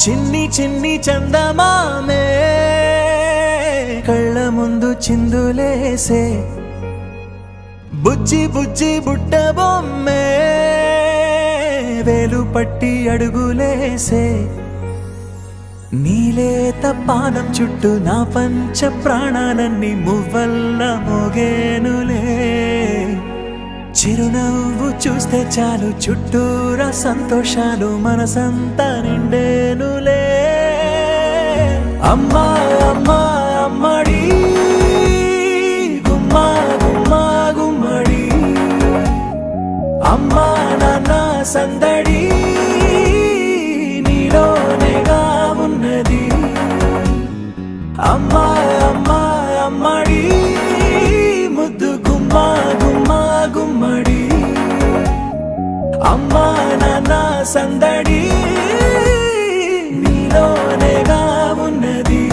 చిన్ని చిన్ని చందమామే కళ్ళ ముందు చిందులేసే బుజ్జి బుజ్జి బుట్ట బొమ్మే వేలు పట్టి అడుగులేసే నీలేత పాదం చుట్టూ నా పంచ ప్రాణాలన్నీ మువ్వల్ల మోగేనులే చిరునవ్వు చూస్తే చాలు చుట్టూరా సంతోషాలు మనసంతా నిండేనులే అమ్మా అమ్మా అమ్మడి గుమ్మా గుమ్మా గుమ్మడి అమ్మా నాన్న సందడి నీలోనేగా ఉన్నది అమ్మా అమ్మా అమ్మడి ముద్దు గుమ్మా గుమ్మా గుమ్మడి అమ్మా నాన్న సందడి నీలోనేగా ఉన్నది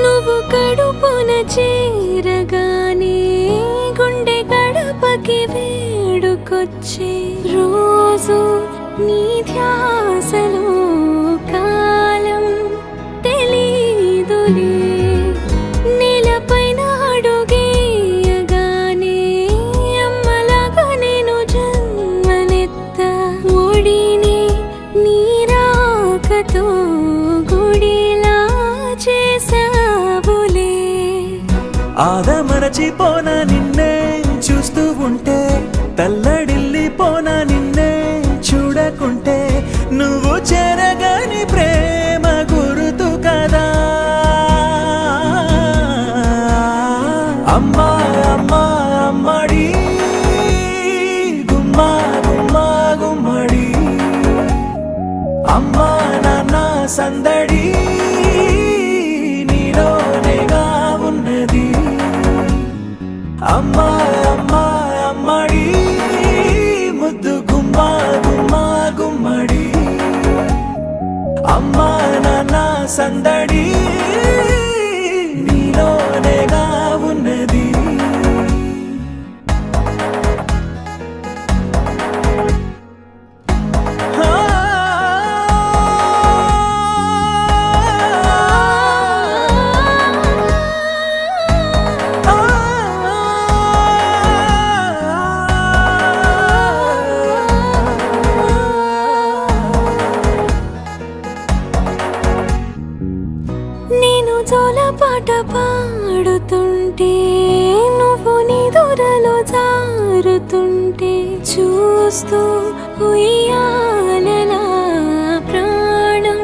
నువ్వు కడుపున చేరగానే గుండె గడపకి వేడుకొచ్చే రోజు నీ ధ్యాసలో కాలం తెలీదులే నేలపైన అడుగేయగానే అమ్మలాగా నేను జన్మనెత్త ఒడిని నీరాకతో గుడిలా చేసావులే ఆదమరచిపోనా నిన్నే చూస్తూ ఉంటే తల్లడిల్లిపోనా నిన్నే చూడకుంటే నువ్వు చెరగని ప్రేమ గురుతు కదా అమ్మా అమ్మా అమ్మడి గుమ్మా గుమ్మా గుమ్మడి అమ్మా నాన్న సందడి నీలోనేగా ఉన్నది అమ్మా అమ్మా అమ్మడి ముద్దు గుమ్మా గుమ్మా గుమ్మడి అమ్మా నాన్న సందడి నీలోనేగా ఉన్నది నేను జోలపాట పాడుతుంటే నువ్వు నిదురలో జారుతుంటే చూస్తూ ఉయ్యాలలా ప్రాణం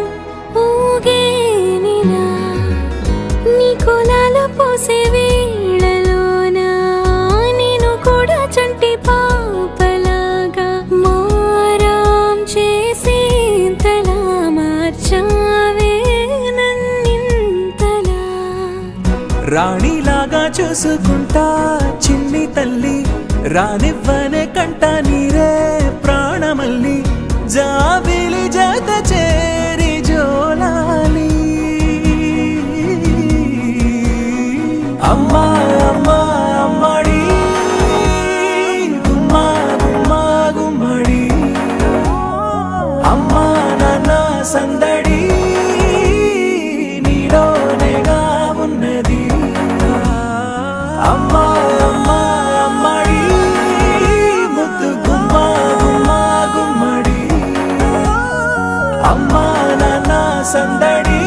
ఊగేనిలా నీ కులాల పోసే వేళలోన నేను కూడా చంటి పాపలాగా మారాం చేసేంతలా మార్చావే రాణిలాగా చూసుకుంటా చిన్ని తల్లి రానివ్వనే కంట నీరే ప్రాణమల్లి జాబిలి జత చేరి జోలాలి అమ్మా అమ్మా అమ్మడి గుమ్మా గుమ్మా గుమ్మడి అమ్మా నాన్న సందడి నీలోనేగా ఉన్నది అమ్మా అమ్మా అమ్మడి ముద్దు గుమ్మా గుమ్మా గుమ్మడి అమ్మా నాన్న సందడి